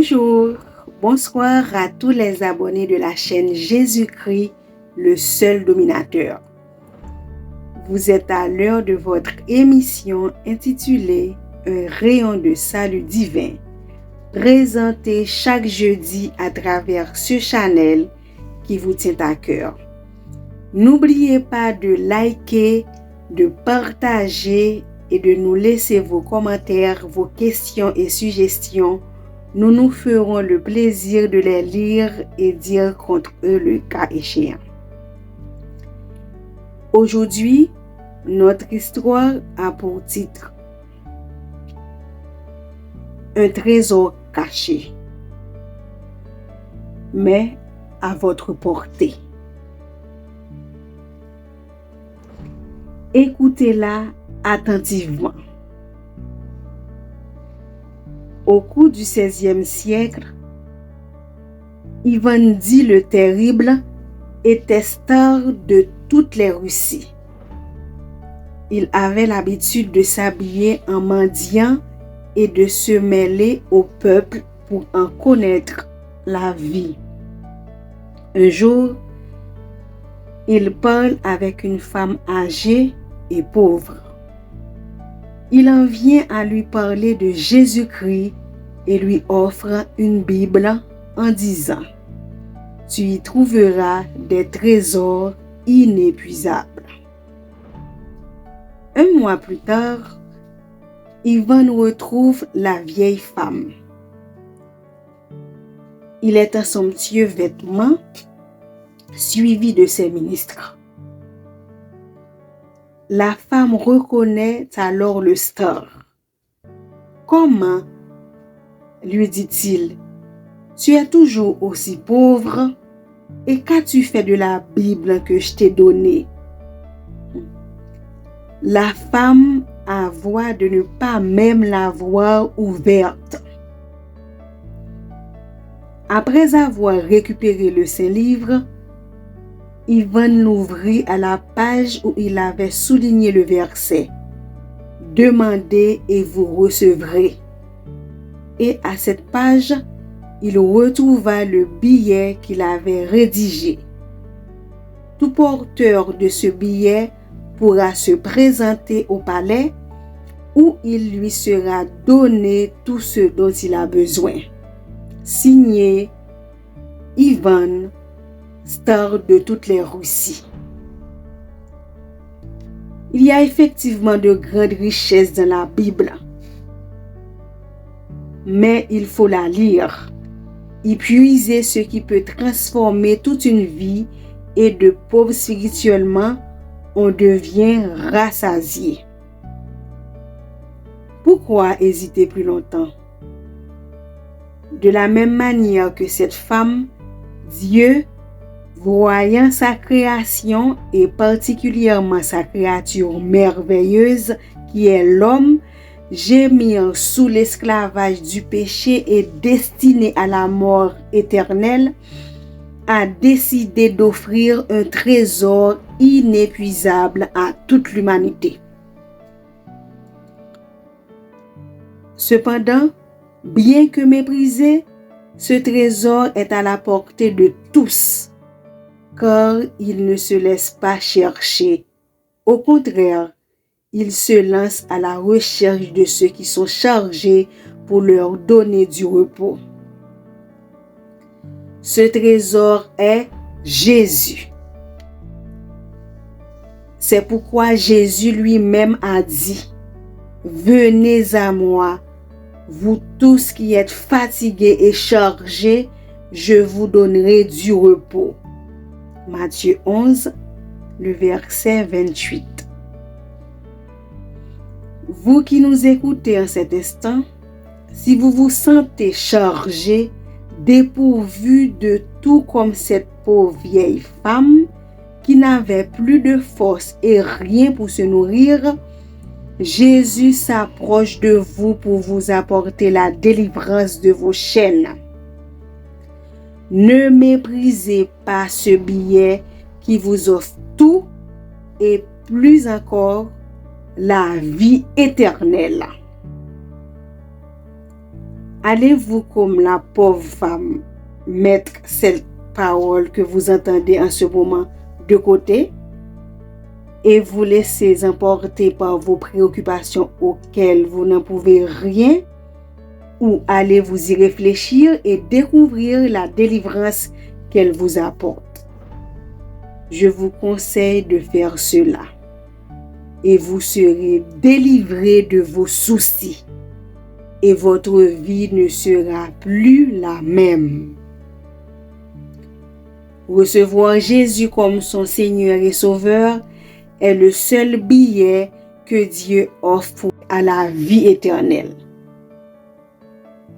Bonjour, bonsoir à tous les abonnés de la chaîne Jésus-Christ, le seul dominateur. Vous êtes à l'heure de votre émission intitulée Un rayon de salut divin, présentée chaque jeudi à travers ce channel qui vous tient à cœur. N'oubliez pas de liker, de partager et de nous laisser vos commentaires, vos questions et suggestions. Nous nous ferons le plaisir de les lire et dire contre eux le cas échéant. Aujourd'hui, notre histoire a pour titre Un trésor caché, mais à votre portée. Écoutez-la attentivement. Au cours du XVIe siècle, Ivandie le Terrible était star de toutes les Russies. Il avait l'habitude de s'habiller en mendiant et de se mêler au peuple pour en connaître la vie. Un jour, il parle avec une femme âgée et pauvre. Il en vient à lui parler de Jésus-Christ et lui offre une Bible en disant « Tu y trouveras des trésors inépuisables. » Un mois plus tard, Ivan retrouve la vieille femme. Il est en somptueux vêtement, suivi de ses ministres. La femme reconnaît alors le star. « Comment ?» lui dit-il. « Tu es toujours aussi pauvre et qu'as-tu fait de la Bible que je t'ai donnée ?» La femme avoua de ne pas même l'avoir ouverte. Après avoir récupéré le Saint-Livre, Ivan l'ouvrit à la page où il avait souligné le verset « Demandez et vous recevrez ». Et à cette page, il retrouva le billet qu'il avait rédigé. Tout porteur de ce billet pourra se présenter au palais où il lui sera donné tout ce dont il a besoin. Signé Ivan, star de toutes les Russies. Il y a effectivement de grandes richesses dans la Bible, mais il faut la lire, y puiser ce qui peut transformer toute une vie, et de pauvre spirituellement, on devient rassasié. Pourquoi hésiter plus longtemps? De la même manière que cette femme, Dieu, voyant sa création et particulièrement sa créature merveilleuse qui est l'homme, gémir sous l'esclavage du péché et destiné à la mort éternelle, a décidé d'offrir un trésor inépuisable à toute l'humanité. Cependant, bien que méprisé, ce trésor est à la portée de tous, car il ne se laisse pas chercher. Au contraire, il se lance à la recherche de ceux qui sont chargés pour leur donner du repos. Ce trésor est Jésus. C'est pourquoi Jésus lui-même a dit « Venez à moi, vous tous qui êtes fatigués et chargés, je vous donnerai du repos. » Matthieu 11, le verset 28. Vous qui nous écoutez en cet instant, si vous vous sentez chargé, dépourvu de tout comme cette pauvre vieille femme qui n'avait plus de force et rien pour se nourrir, Jésus s'approche de vous pour vous apporter la délivrance de vos chaînes. Ne méprisez pas ce billet qui vous offre tout et plus encore la vie éternelle. Allez-vous comme la pauvre femme mettre cette parole que vous entendez en ce moment de côté et vous laisser emporter par vos préoccupations auxquelles vous n'en pouvez rien, ou allez-vous y réfléchir et découvrir la délivrance qu'elle vous apporte? Je vous conseille de faire cela et vous serez délivrés de vos soucis et votre vie ne sera plus la même. Recevoir Jésus comme son Seigneur et Sauveur est le seul billet que Dieu offre à la vie éternelle.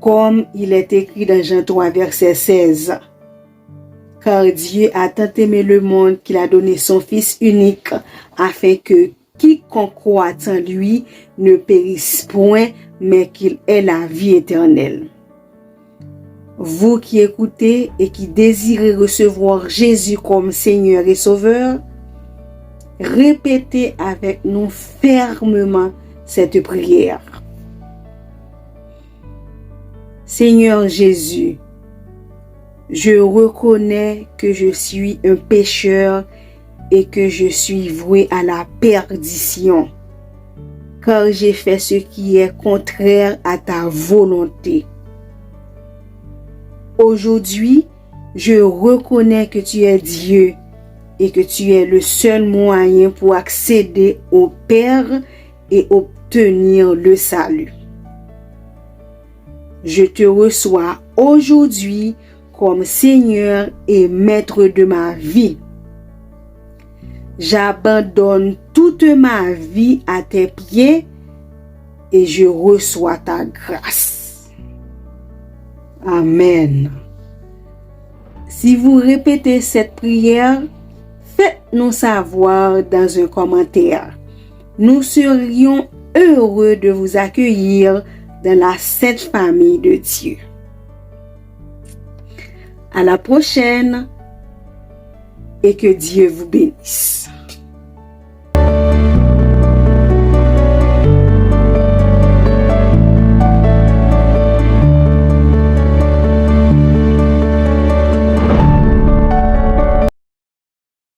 Comme il est écrit dans Jean 3, verset 16. Car Dieu a tant aimé le monde qu'il a donné son Fils unique, afin que quiconque croit en lui ne périsse point, mais qu'il ait la vie éternelle. Vous qui écoutez et qui désirez recevoir Jésus comme Seigneur et Sauveur, répétez avec nous fermement cette prière. Seigneur Jésus, je reconnais que je suis un pécheur et que je suis voué à la perdition, car j'ai fait ce qui est contraire à ta volonté. Aujourd'hui, je reconnais que tu es Dieu et que tu es le seul moyen pour accéder au Père et obtenir le salut. Je te reçois aujourd'hui comme Seigneur et Maître de ma vie. J'abandonne toute ma vie à tes pieds et je reçois ta grâce. Amen. Si vous répétez cette prière, faites-nous savoir dans un commentaire. Nous serions heureux de vous accueillir dans la sainte famille de Dieu. À la prochaine et que Dieu vous bénisse.